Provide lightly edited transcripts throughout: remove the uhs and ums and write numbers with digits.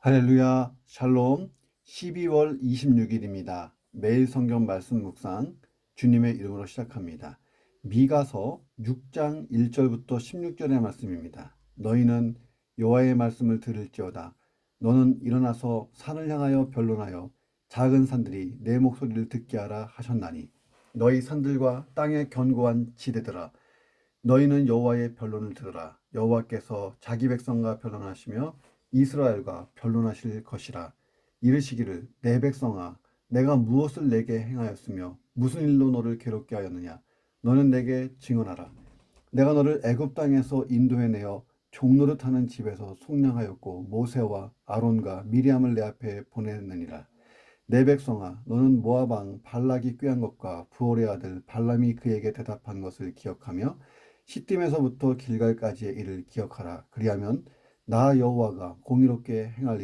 할렐루야, 샬롬. 12월 26일입니다. 매일 성경 말씀 묵상 주님의 이름으로 시작합니다. 미가서 6장 1절부터 16절의 말씀입니다. 너희는 여호와의 말씀을 들을지어다. 너는 일어나서 산을 향하여 변론하여 작은 산들이 내 목소리를 듣게 하라 하셨나니 너희 산들과 땅의 견고한 지대들아 너희는 여호와의 변론을 들으라. 여호와께서 자기 백성과 변론하시며 이스라엘과 변론하실 것이라. 이르시기를 내 백성아 내가 무엇을 내게 행하였으며 무슨 일로 너를 괴롭게 하였느냐. 너는 내게 증언하라. 내가 너를 애굽 땅에서 인도해내어 종노릇하는 집에서 속량하였고 모세와 아론과 미리암을 내 앞에 보냈느니라. 내 백성아 너는 모압 왕 발락이 꾀한 것과 부올의 아들 발람이 그에게 대답한 것을 기억하며 시딤에서부터 길갈까지의 일을 기억하라. 그리하면 나 여호와가 공의롭게 행한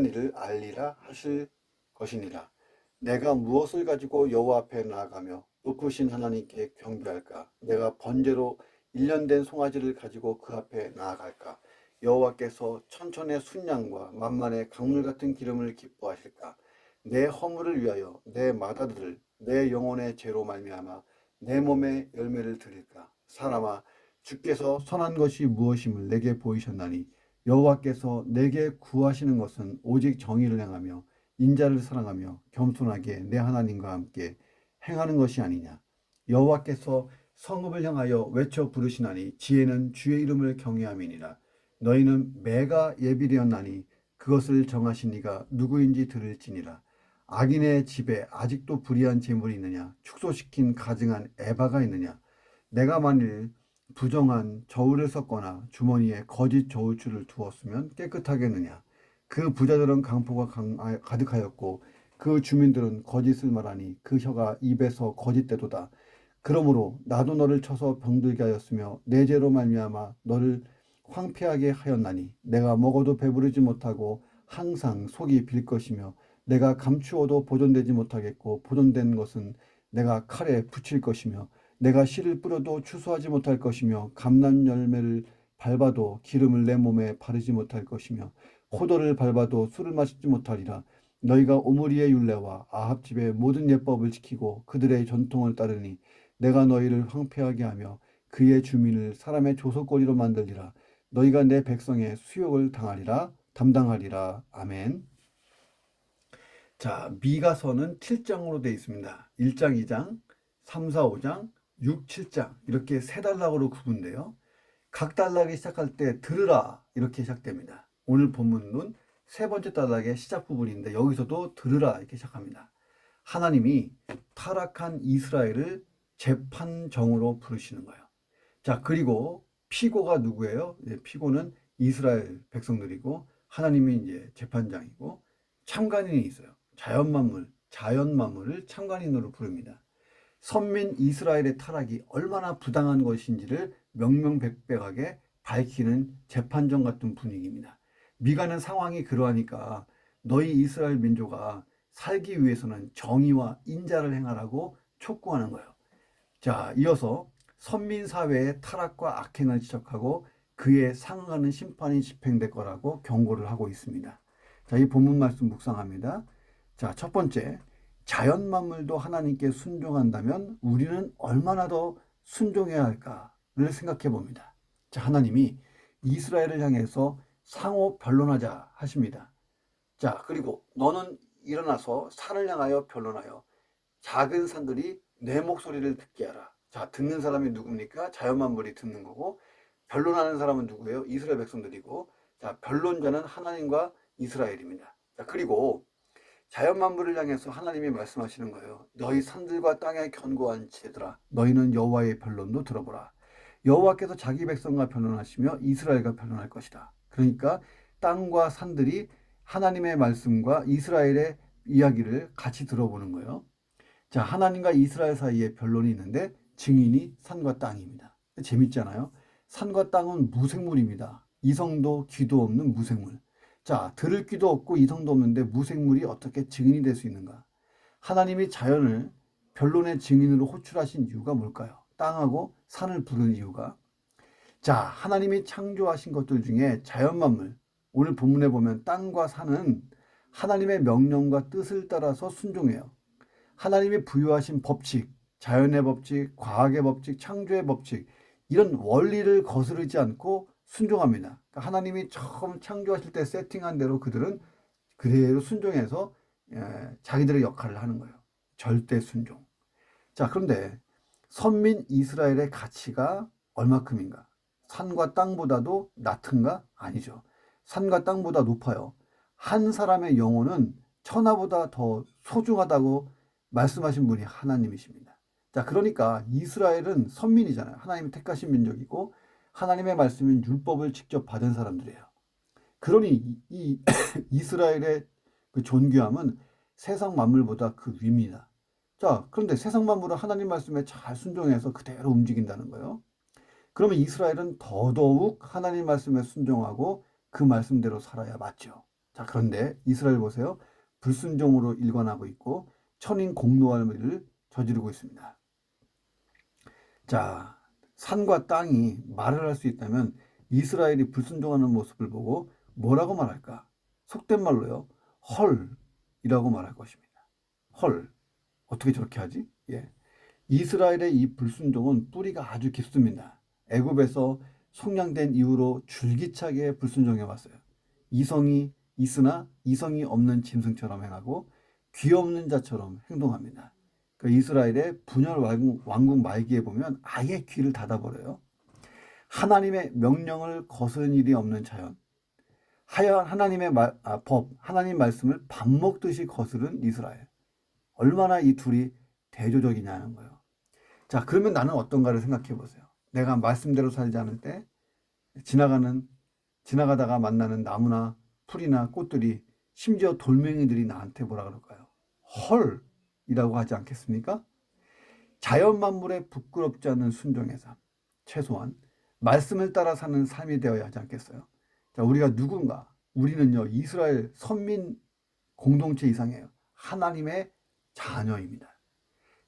일을 알리라 하실 것이니라. 내가 무엇을 가지고 여호와 앞에 나아가며 높으신 하나님께 경배할까? 내가 번제로 1년 된 송아지를 가지고 그 앞에 나아갈까? 여호와께서 천천의 순양과 만만의 강물 같은 기름을 기뻐하실까? 내 허물을 위하여 내 마다들을 내 영혼의 죄로 말미암아 내 몸에 열매를 드릴까? 사람아 주께서 선한 것이 무엇임을 내게 보이셨나니 여호와께서 내게 구하시는 것은 오직 정의를 행하며 인자를 사랑하며 겸손하게 내 하나님과 함께 행하는 것이 아니냐. 여호와께서 성읍을 향하여 외쳐 부르시나니 지혜는 주의 이름을 경외함이니라. 너희는 매가 예비되었나니 그것을 정하신 이가 누구인지 들을지니라. 악인의 집에 아직도 불의한 재물이 있느냐? 축소시킨 가증한 에바가 있느냐? 내가 만일 부정한 저울을 썼거나 주머니에 거짓 저울줄을 두었으면 깨끗하겠느냐? 그 부자들은 강포가 가득하였고 그 주민들은 거짓을 말하니 그 혀가 입에서 거짓되도다. 그러므로 나도 너를 쳐서 병들게 하였으며 내 죄로 말미암아 너를 황폐하게 하였나니 내가 먹어도 배부르지 못하고 항상 속이 빌 것이며 내가 감추어도 보존되지 못하겠고 보존된 것은 내가 칼에 붙일 것이며 내가 씨를 뿌려도 추수하지 못할 것이며 감람 열매를 밟아도 기름을 내 몸에 바르지 못할 것이며 포도를 밟아도 술을 마시지 못하리라. 너희가 오므리의 율례와 아합 집의 모든 예법을 지키고 그들의 전통을 따르니 내가 너희를 황폐하게 하며 그의 주민을 사람의 조속거리로 만들리라. 너희가 내 백성의 수욕을 담당하리라. 아멘. 자, 미가서는 7장으로 되어 있습니다. 1장, 2장, 3, 4, 5장, 6, 7장 이렇게 세 단락으로 구분돼요. 각 단락이 시작할 때 들으라 이렇게 시작됩니다. 오늘 본문은 세 번째 단락의 시작 부분인데 여기서도 들으라 이렇게 시작합니다. 하나님이 타락한 이스라엘을 재판정으로 부르시는 거예요. 자, 그리고 피고가 누구예요? 피고는 이스라엘 백성들이고 하나님이 이제 재판장이고 참관인이 있어요. 자연 만물을 참관인으로 부릅니다. 선민 이스라엘의 타락이 얼마나 부당한 것인지를 명명백백하게 밝히는 재판정 같은 분위기입니다. 미가는 상황이 그러하니까 너희 이스라엘 민족아 살기 위해서는 정의와 인자를 행하라고 촉구하는 거예요. 자, 이어서 선민 사회의 타락과 악행을 지적하고 그에 상응하는 심판이 집행될 거라고 경고를 하고 있습니다. 자, 이 본문 말씀 묵상합니다. 자, 첫 번째, 자연 만물도 하나님께 순종한다면 우리는 얼마나 더 순종해야 할까를 생각해 봅니다. 자, 하나님이 이스라엘을 향해서 상호 변론하자 하십니다. 자, 그리고 너는 일어나서 산을 향하여 변론하여 작은 산들이 내 목소리를 듣게 하라. 자, 듣는 사람이 누굽니까? 자연 만물이 듣는 거고 변론하는 사람은 누구예요? 이스라엘 백성들이고 자, 변론자는 하나님과 이스라엘입니다. 자, 그리고 자연 만물을 향해서 하나님이 말씀하시는 거예요. 너희 산들과 땅의 견고한 지대들아 너희는 여호와의 변론도 들어보라. 여호와께서 자기 백성과 변론하시며 이스라엘과 변론할 것이다. 그러니까 땅과 산들이 하나님의 말씀과 이스라엘의 이야기를 같이 들어보는 거예요. 자, 하나님과 이스라엘 사이에 변론이 있는데 증인이 산과 땅입니다. 재밌잖아요. 산과 땅은 무생물입니다. 이성도 귀도 없는 무생물. 자, 들을 귀도 없고 이성도 없는데 무생물이 어떻게 증인이 될 수 있는가? 하나님이 자연을 변론의 증인으로 호출하신 이유가 뭘까요? 땅하고 산을 부른 이유가 자, 하나님이 창조하신 것들 중에 자연 만물, 오늘 본문에 보면 땅과 산은 하나님의 명령과 뜻을 따라서 순종해요. 하나님이 부여하신 법칙, 자연의 법칙, 과학의 법칙, 창조의 법칙, 이런 원리를 거스르지 않고 순종합니다. 그러니까 하나님이 처음 창조하실 때 세팅한 대로 그들은 그대로 순종해서 자기들의 역할을 하는 거예요. 절대 순종. 자, 그런데 선민 이스라엘의 가치가 얼마큼인가? 산과 땅보다도 낮은가? 아니죠. 산과 땅보다 높아요. 한 사람의 영혼은 천하보다 더 소중하다고 말씀하신 분이 하나님이십니다. 자, 그러니까 이스라엘은 선민이잖아요. 하나님이 택하신 민족이고 하나님의 말씀인 율법을 직접 받은 사람들이에요. 그러니 이 이스라엘의 그 존귀함은 세상 만물보다 그 위입니다. 자, 그런데 세상 만물은 하나님 말씀에 잘 순종해서 그대로 움직인다는 거예요. 그러면 이스라엘은 더더욱 하나님 말씀에 순종하고 그 말씀대로 살아야 맞죠. 자, 그런데 이스라엘 보세요. 불순종으로 일관하고 있고 천인 공노할 일을 저지르고 있습니다. 자, 산과 땅이 말을 할 수 있다면 이스라엘이 불순종하는 모습을 보고 뭐라고 말할까? 속된 말로요. 헐이라고 말할 것입니다. 헐. 어떻게 저렇게 하지? 예. 이스라엘의 이 불순종은 뿌리가 아주 깊습니다. 애굽에서 속량된 이후로 줄기차게 불순종해 왔어요. 이성이 있으나 이성이 없는 짐승처럼 행하고 귀 없는 자처럼 행동합니다. 그 이스라엘의 분열 왕국 말기에 보면 아예 귀를 닫아버려요. 하나님의 명령을 거스른 일이 없는 자연. 하나님의 법, 하나님 말씀을 밥 먹듯이 거스른 이스라엘. 얼마나 이 둘이 대조적이냐는 거예요. 자, 그러면 나는 어떤가를 생각해 보세요. 내가 말씀대로 살지 않을 때 지나가다가 만나는 나무나 풀이나 꽃들이 심지어 돌멩이들이 나한테 뭐라 그럴까요? 헐이라고 하지 않겠습니까? 자연 만물에 부끄럽지 않은 순종의 삶. 최소한 말씀을 따라 사는 삶이 되어야 하지 않겠어요? 자, 우리가 누군가? 우리는요, 이스라엘 선민 공동체 이상이에요. 하나님의 자녀입니다.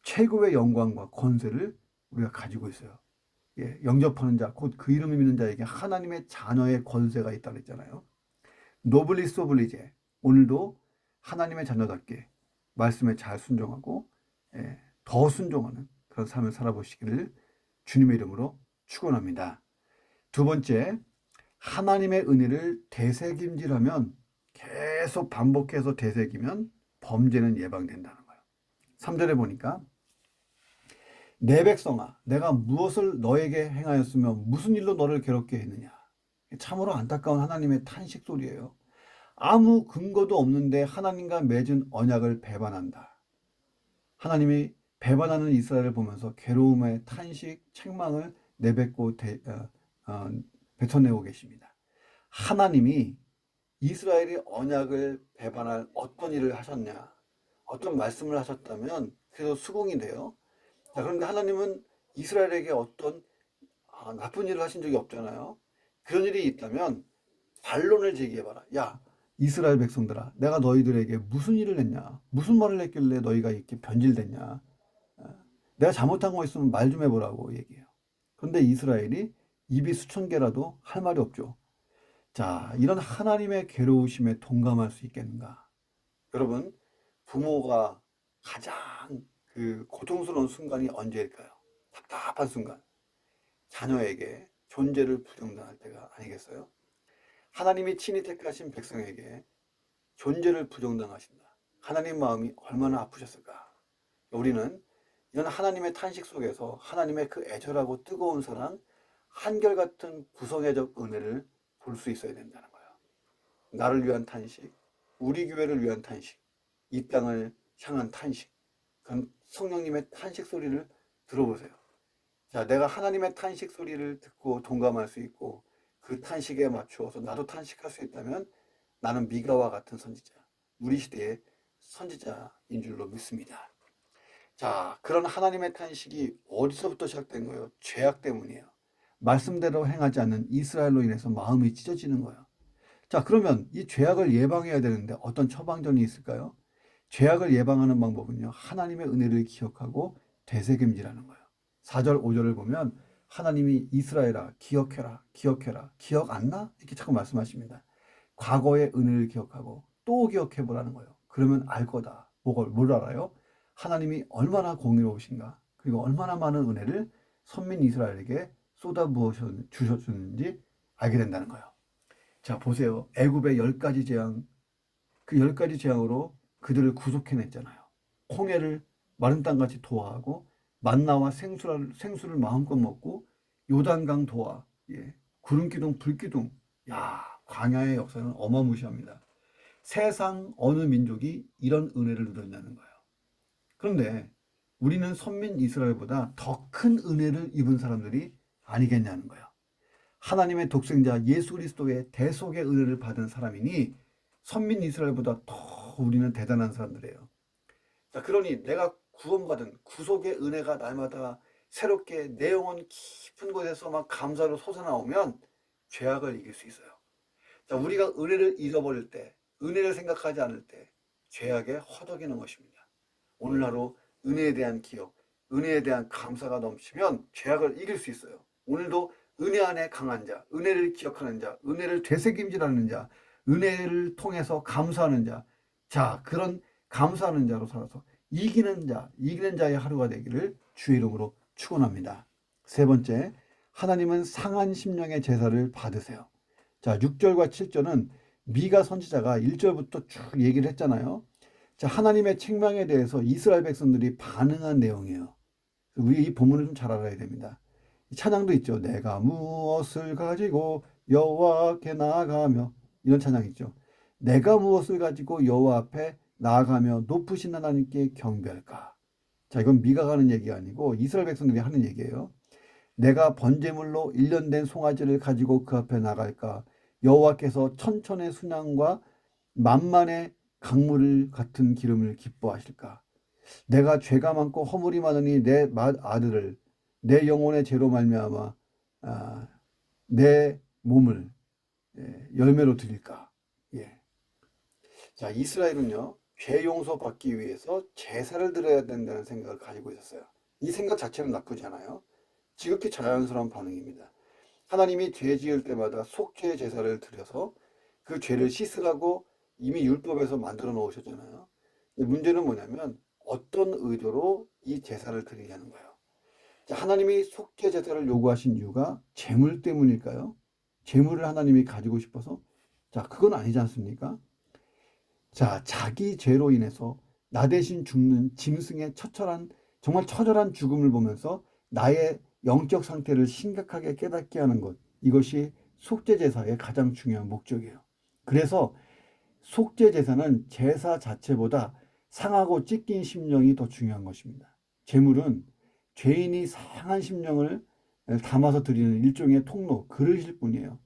최고의 영광과 권세를 우리가 가지고 있어요. 예, 영접하는 자, 곧 그 이름을 믿는 자에게 하나님의 자녀의 권세가 있다고 했잖아요. 노블리스 오블리제. 오늘도 하나님의 자녀답게 말씀에 잘 순종하고 더 순종하는 그런 삶을 살아보시기를 주님의 이름으로 축원합니다. 두 번째, 하나님의 은혜를 되새김질하면 계속 반복해서 되새기면 범죄는 예방된다는 거예요. 3절에 보니까 내 백성아 내가 무엇을 너에게 행하였으며 무슨 일로 너를 괴롭게 했느냐. 참으로 안타까운 하나님의 탄식 소리예요. 아무 근거도 없는데 하나님과 맺은 언약을 배반한다. 하나님이 배반하는 이스라엘을 보면서 괴로움의 탄식, 책망을 내뱉고 뱉어내고 계십니다. 하나님이 이스라엘이 언약을 배반할 어떤 일을 하셨냐, 어떤 말씀을 하셨다면 그래서 수긍이 돼요. 자, 그런데 하나님은 이스라엘에게 어떤 나쁜 일을 하신 적이 없잖아요. 그런 일이 있다면 반론을 제기해봐라. 야, 이스라엘 백성들아, 내가 너희들에게 무슨 일을 했냐? 무슨 말을 했길래 너희가 이렇게 변질됐냐? 내가 잘못한 거 있으면 말 좀 해보라고 얘기해요. 그런데 이스라엘이 입이 수천 개라도 할 말이 없죠. 자, 이런 하나님의 괴로우심에 동감할 수 있겠는가? 여러분, 부모가 가장 그 고통스러운 순간이 언제일까요? 답답한 순간. 자녀에게 존재를 부정당할 때가 아니겠어요? 하나님이 친히 택하신 백성에게 존재를 부정당하신다. 하나님 마음이 얼마나 아프셨을까? 우리는 이런 하나님의 탄식 속에서 하나님의 그 애절하고 뜨거운 사랑, 한결같은 구성애적 은혜를 볼 수 있어야 된다는 거예요. 나를 위한 탄식, 우리 교회를 위한 탄식, 이 땅을 향한 탄식. 그건 성령님의 탄식 소리를 들어보세요. 자, 내가 하나님의 탄식 소리를 듣고 동감할 수 있고 그 탄식에 맞추어서 나도 탄식할 수 있다면 나는 미가와 같은 선지자, 우리 시대의 선지자인 줄로 믿습니다. 자, 그런 하나님의 탄식이 어디서부터 시작된 거예요? 죄악 때문이에요. 말씀대로 행하지 않는 이스라엘로 인해서 마음이 찢어지는 거예요. 자, 그러면 이 죄악을 예방해야 되는데 어떤 처방전이 있을까요? 죄악을 예방하는 방법은요, 하나님의 은혜를 기억하고 되새김질하는 거예요. 4절, 5절을 보면 하나님이 이스라엘아 기억해라, 기억해라, 기억 안 나? 이렇게 자꾸 말씀하십니다. 과거의 은혜를 기억하고 또 기억해 보라는 거예요. 그러면 알 거다. 뭘 알아요? 하나님이 얼마나 공의로우신가, 그리고 얼마나 많은 은혜를 선민 이스라엘에게 쏟아부어 주셨는지 알게 된다는 거예요. 자, 보세요. 애굽의 10가지 재앙, 그 10가지 재앙으로 그들을 구속해냈잖아요. 홍해를 마른 땅같이 도화하고 만나와 생수를 마음껏 먹고 요단강 도화, 예, 구름기둥, 불기둥. 야, 광야의 역사는 어마무시합니다. 세상 어느 민족이 이런 은혜를 누렸냐는 거예요. 그런데 우리는 선민 이스라엘보다 더 큰 은혜를 입은 사람들이 아니겠냐는 거예요. 하나님의 독생자 예수 그리스도의 대속의 은혜를 받은 사람이니 선민 이스라엘보다 더 우리는 대단한 사람들이에요. 자, 그러니 내가 구원받은 구속의 은혜가 날마다 새롭게 내 영혼 깊은 곳에서 막 감사로 솟아나오면 죄악을 이길 수 있어요. 자, 우리가 은혜를 잃어버릴 때, 은혜를 생각하지 않을 때 죄악에 허덕이는 것입니다. 오늘 하루 은혜에 대한 기억, 은혜에 대한 감사가 넘치면 죄악을 이길 수 있어요. 오늘도 은혜 안에 강한 자, 은혜를 기억하는 자, 은혜를 되새김질하는 자, 은혜를 통해서 감사하는 자, 자, 그런 감사하는 자로 살아서 이기는 자의 하루가 되기를 주의 이름으로 축원합니다. 세 번째, 하나님은 상한 심령의 제사를 받으세요. 자, 6절과 7절은 미가 선지자가 1절부터 쭉 얘기를 했잖아요. 자, 하나님의 책망에 대해서 이스라엘 백성들이 반응한 내용이에요. 우리 이 본문을 좀 잘 알아야 됩니다. 찬양도 있죠. 내가 무엇을 가지고 여호와께 나아가며, 이런 찬양 있죠. 내가 무엇을 가지고 여호와 앞에 나아가며 높으신 하나님께 경배할까. 자, 이건 미가 가는 얘기가 아니고 이스라엘 백성들이 하는 얘기예요. 내가 번제물로 1년 된 송아지를 가지고 그 앞에 나갈까. 여호와께서 천천의 순양과 만만의 강물 같은 기름을 기뻐하실까. 내가 죄가 많고 허물이 많으니 내 아들을 내 영혼의 죄로 말미암아 내 몸을 열매로 드릴까. 예. 자, 이스라엘은요, 죄 용서 받기 위해서 제사를 드려야 된다는 생각을 가지고 있었어요. 이 생각 자체는 나쁘지 않아요. 지극히 자연스러운 반응입니다. 하나님이 죄 지을 때마다 속죄 제사를 드려서 그 죄를 씻으라고 이미 율법에서 만들어 놓으셨잖아요. 문제는 뭐냐면 어떤 의도로 이 제사를 드리냐는 거예요. 자, 하나님이 속죄 제사를 요구하신 이유가 재물 때문일까요? 재물을 하나님이 가지고 싶어서? 자, 그건 아니지 않습니까? 자, 자기 죄로 인해서 나 대신 죽는 짐승의 정말 처절한 죽음을 보면서 나의 영적 상태를 심각하게 깨닫게 하는 것, 이것이 속죄 제사의 가장 중요한 목적이에요. 그래서 속죄 제사는 제사 자체보다 상하고 찢긴 심령이 더 중요한 것입니다. 제물은 죄인이 상한 심령을 담아서 드리는 일종의 통로, 그릇일 뿐이에요.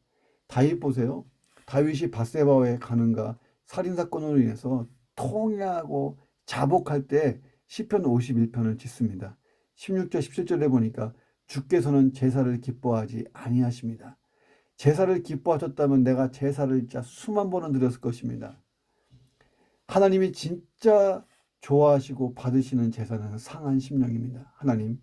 다윗 보세요. 다윗이 밧세바와의 간음과 살인사건으로 인해서 통회하고 자복할 때 시편 51편을 짓습니다. 16절 17절에 보니까 주께서는 제사를 기뻐하지 아니하십니다. 제사를 기뻐하셨다면 내가 제사를 진짜 수만 번은 드렸을 것입니다. 하나님이 진짜 좋아하시고 받으시는 제사는 상한 심령입니다. 하나님,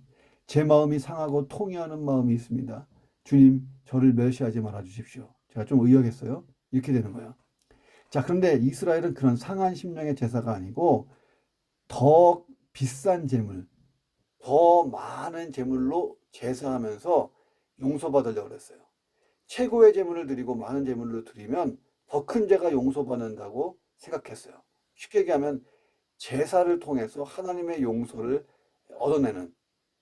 제 마음이 상하고 통회하는 마음이 있습니다. 주님, 저를 멸시하지 말아 주십시오. 제가 좀 의역했어요. 이렇게 되는 거예요. 자, 그런데 이스라엘은 그런 상한 심령의 제사가 아니고 더 비싼 제물, 더 많은 제물로 제사하면서 용서받으려고 그랬어요. 최고의 제물을 드리고 많은 제물로 드리면 더 큰 죄가 용서받는다고 생각했어요. 쉽게 얘기하면 제사를 통해서 하나님의 용서를 얻어내는,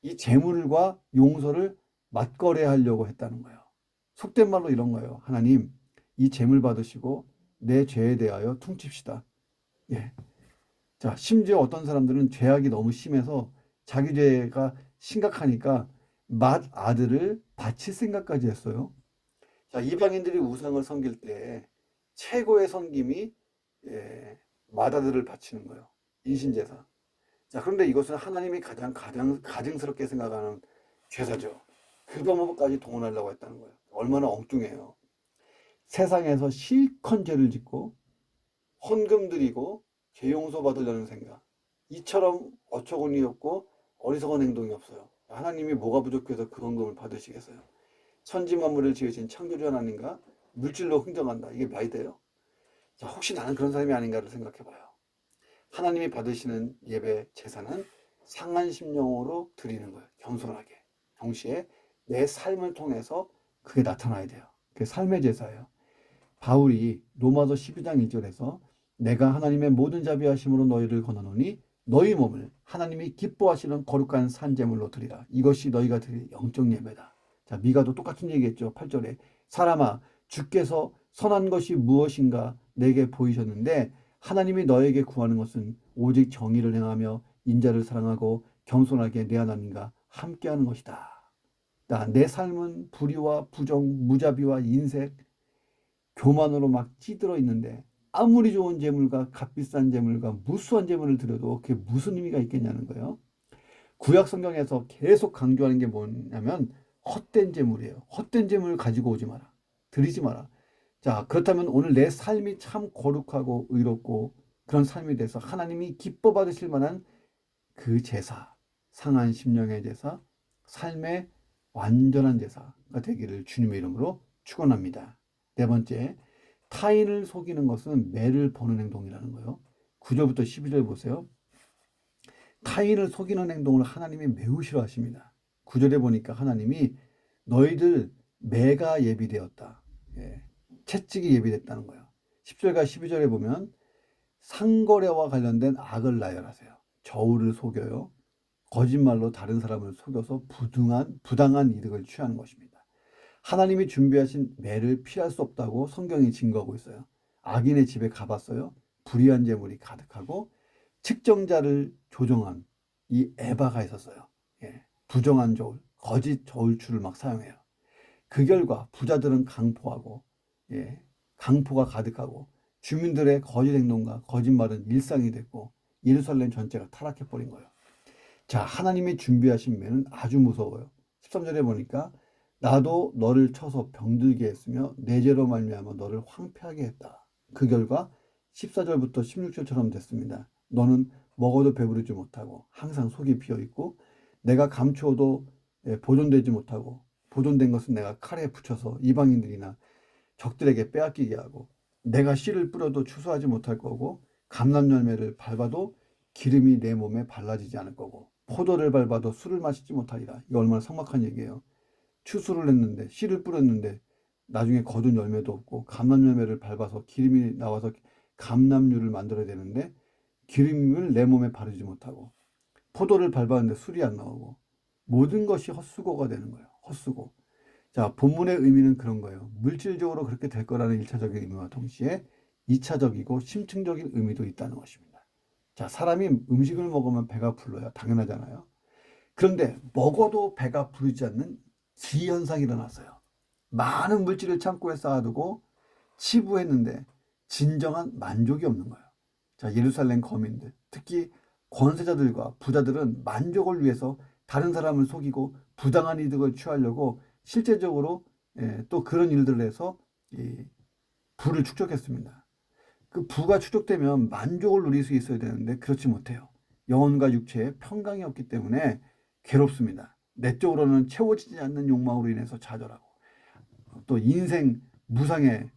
이 제물과 용서를 맞거래하려고 했다는 거예요. 속된 말로 이런 거예요. 하나님, 이 제물 받으시고 내 죄에 대하여 퉁칩시다. 예. 자, 심지어 어떤 사람들은 죄악이 너무 심해서 자기 죄가 심각하니까 맏아들을 바칠 생각까지 했어요. 자, 이방인들이 우상을 섬길 때 최고의 섬김이 맏아들을 바치는 거예요. 인신제사. 자, 그런데 이것은 하나님이 가장 가증스럽게 생각하는 제사죠. 그 방법까지 동원하려고 했다는 거예요. 얼마나 엉뚱해요. 세상에서 실컷 죄를 짓고 헌금 드리고 죄 용서 받으려는 생각, 이처럼 어처구니 없고 어리석은 행동이 없어요. 하나님이 뭐가 부족해서 그 헌금을 받으시겠어요? 천지 만물을 지으신 창조주 하나님과 물질로 흥정한다. 이게 말이 돼요? 자, 혹시 나는 그런 사람이 아닌가를 생각해 봐요. 하나님이 받으시는 예배 제사는 상한 심령으로 드리는 거예요. 겸손하게. 동시에 내 삶을 통해서 그게 나타나야 돼요. 그게 삶의 제사예요. 바울이 로마서 12장 1절에서 내가 하나님의 모든 자비하심으로 너희를 권하노니 너희 몸을 하나님이 기뻐하시는 거룩한 산제물로 드리라. 이것이 너희가 드릴 영적 예배다. 자, 미가도 똑같은 얘기했죠. 8절에 사람아 주께서 선한 것이 무엇인가 내게 보이셨는데 하나님이 너에게 구하는 것은 오직 정의를 행하며 인자를 사랑하고 겸손하게 내 하나님과 함께하는 것이다. 내 삶은 불의와 부정, 무자비와 인색, 교만으로 막 찌들어 있는데 아무리 좋은 재물과 값비싼 재물과 무수한 재물을 드려도 그게 무슨 의미가 있겠냐는 거예요. 구약 성경에서 계속 강조하는 게 뭐냐면 헛된 재물이에요. 헛된 재물을 가지고 오지 마라. 드리지 마라. 자, 그렇다면 오늘 내 삶이 참 거룩하고 의롭고 그런 삶이 돼서 하나님이 기뻐 받으실 만한 그 제사, 상한 심령의 제사, 삶의 완전한 제사가 되기를 주님의 이름으로 축원합니다. 네 번째, 타인을 속이는 것은 매를 버는 행동이라는 거예요. 9절부터 12절 보세요. 타인을 속이는 행동을 하나님이 매우 싫어하십니다. 9절에 보니까 하나님이 너희들 매가 예비되었다. 예, 채찍이 예비됐다는 거예요. 10절과 12절에 보면 상거래와 관련된 악을 나열하세요. 저울을 속여요. 거짓말로 다른 사람을 속여서 부당한 이득을 취하는 것입니다. 하나님이 준비하신 매를 피할 수 없다고 성경이 증거하고 있어요. 악인의 집에 가봤어요. 불의한 재물이 가득하고 측정자를 조종한 이 에바가 있었어요. 예, 부정한 저울, 거짓 저울추를 막 사용해요. 그 결과 부자들은 강포하고 예, 강포가 가득하고 주민들의 거짓 행동과 거짓말은 일상이 됐고 예루살렘 전체가 타락해버린 거예요. 자, 하나님이 준비하신 매는 아주 무서워요. 13절에 보니까 나도 너를 쳐서 병들게 했으며 내 죄로 말미암아 너를 황폐하게 했다. 그 결과 14절부터 16절처럼 됐습니다. 너는 먹어도 배부르지 못하고 항상 속이 비어있고 내가 감추어도 보존되지 못하고 보존된 것은 내가 칼에 붙여서 이방인들이나 적들에게 빼앗기게 하고 내가 씨를 뿌려도 추수하지 못할 거고 감람 열매를 밟아도 기름이 내 몸에 발라지지 않을 거고 포도를 밟아도 술을 마시지 못하리라. 이거 얼마나 삭막한 얘기예요. 추수를 했는데 씨를 뿌렸는데 나중에 거둔 열매도 없고 감람 열매를 밟아서 기름이 나와서 감람유를 만들어야 되는데 기름을 내 몸에 바르지 못하고 포도를 밟았는데 술이 안 나오고 모든 것이 헛수고가 되는 거예요. 헛수고. 자, 본문의 의미는 그런 거예요. 물질적으로 그렇게 될 거라는 1차적인 의미와 동시에 2차적이고 심층적인 의미도 있다는 것입니다. 자, 사람이 음식을 먹으면 배가 불러요. 당연하잖아요. 그런데 먹어도 배가 부르지 않는 기현상이 일어났어요. 많은 물질을 창고에 쌓아두고 치부했는데 진정한 만족이 없는 거예요. 자, 예루살렘 거민들, 특히 권세자들과 부자들은 만족을 위해서 다른 사람을 속이고 부당한 이득을 취하려고 실제적으로 또 그런 일들을 해서 부를 축적했습니다. 그 부가 축적되면 만족을 누릴 수 있어야 되는데 그렇지 못해요. 영혼과 육체에 평강이 없기 때문에 괴롭습니다. 내적으로는 채워지지 않는 욕망으로 인해서 좌절하고 또 인생 무상에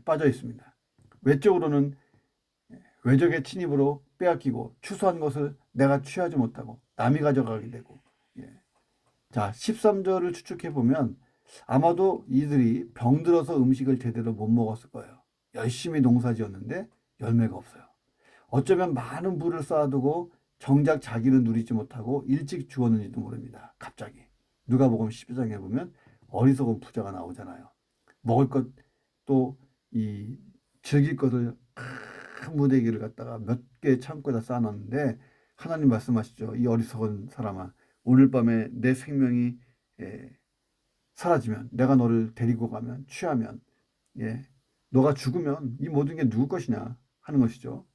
빠져 있습니다. 외적으로는 외적의 침입으로 빼앗기고 추수한 것을 내가 취하지 못하고 남이 가져가게 되고 자, 13절을 추측해 보면 아마도 이들이 병들어서 음식을 제대로 못 먹었을 거예요. 열심히 농사 지었는데 열매가 없어요. 어쩌면 많은 부를 쌓아두고 정작 자기는 누리지 못하고 일찍 죽었는지도 모릅니다. 갑자기. 누가복음 12장에 보면 어리석은 부자가 나오잖아요. 먹을 것 또 이 즐길 것을 큰 무대기를 갖다가 몇 개 창고에다 쌓아놨는데 하나님 말씀하시죠. 이 어리석은 사람아, 오늘 밤에 내 생명이 사라지면 내가 너를 데리고 가면 취하면 너가 죽으면 이 모든 게 누구 것이냐 하는 것이죠.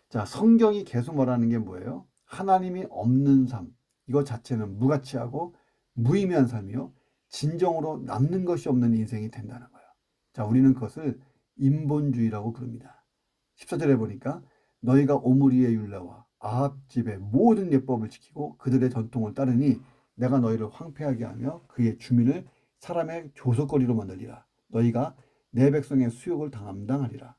자, 성경이 계속 말하는 게 뭐예요? 하나님이 없는 삶. 이것 자체는 무가치하고 무의미한 삶이요. 진정으로 남는 것이 없는 인생이 된다는 거예요. 자, 우리는 그것을 인본주의라고 부릅니다. 14절에 보니까 너희가 오므리의 율례와 아합 집의 모든 예법을 지키고 그들의 전통을 따르니 내가 너희를 황폐하게 하며 그의 주민을 사람의 조석거리로 만들리라. 너희가 내 백성의 수욕을 감당하리라.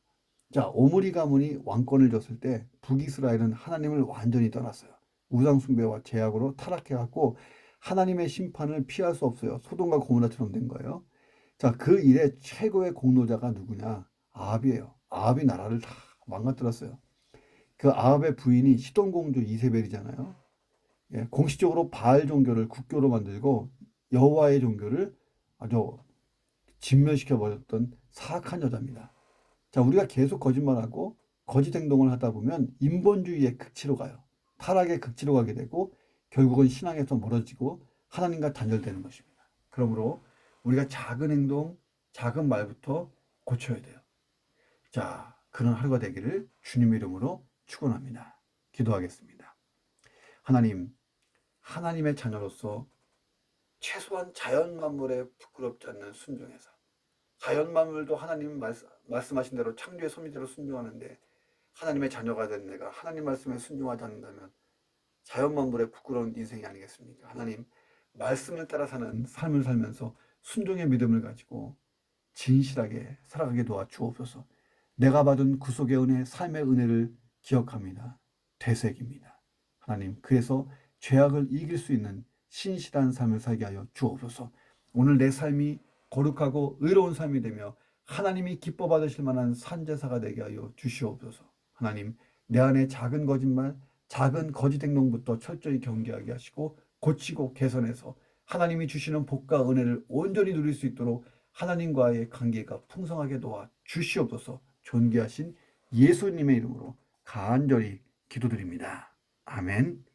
자, 오므리 가문이 왕권을 줬을 때 북이스라엘은 하나님을 완전히 떠났어요. 우상 숭배와 제약으로 타락해갖고 하나님의 심판을 피할 수 없어요. 소돔과 고모라처럼 된 거예요. 자, 그 일의 최고의 공로자가 누구냐? 아합이에요. 아합이 나라를 다 망가뜨렸어요. 그 아합의 부인이 시돈 공주 이세벨이잖아요. 예, 공식적으로 바알 종교를 국교로 만들고 여호와의 종교를 아주 진멸시켜 버렸던 사악한 여자입니다. 자, 우리가 계속 거짓말하고 거짓 행동을 하다 보면 인본주의의 극치로 가요. 타락의 극치로 가게 되고 결국은 신앙에서 멀어지고 하나님과 단절되는 것입니다. 그러므로 우리가 작은 행동, 작은 말부터 고쳐야 돼요. 자, 그런 하루가 되기를 주님의 이름으로 축원합니다. 기도하겠습니다. 하나님, 하나님의 자녀로서 최소한 자연 만물에 부끄럽지 않는 순종에서 자연 만물도 하나님 말씀하신 대로 창조의 섭리대로 순종하는데 하나님의 자녀가 된 내가 하나님 말씀에 순종하지 않는다면 자연 만물의 부끄러운 인생이 아니겠습니까? 하나님, 말씀을 따라 사는 삶을 살면서 순종의 믿음을 가지고 진실하게 살아가게 도와 주옵소서. 내가 받은 구속의 은혜, 삶의 은혜를 기억합니다. 되새깁니다. 하나님, 그래서 죄악을 이길 수 있는 신실한 삶을 살게 하여 주옵소서. 오늘 내 삶이 거룩하고 의로운 삶이 되며 하나님이 기뻐 받으실 만한 산제사가 되게 하여 주시옵소서. 하나님, 내 안에 작은 거짓말, 작은 거짓 행동부터 철저히 경계하게 하시고 고치고 개선해서 하나님이 주시는 복과 은혜를 온전히 누릴 수 있도록 하나님과의 관계가 풍성하게 도와 주시옵소서. 존귀하신 예수님의 이름으로 간절히 기도드립니다. 아멘.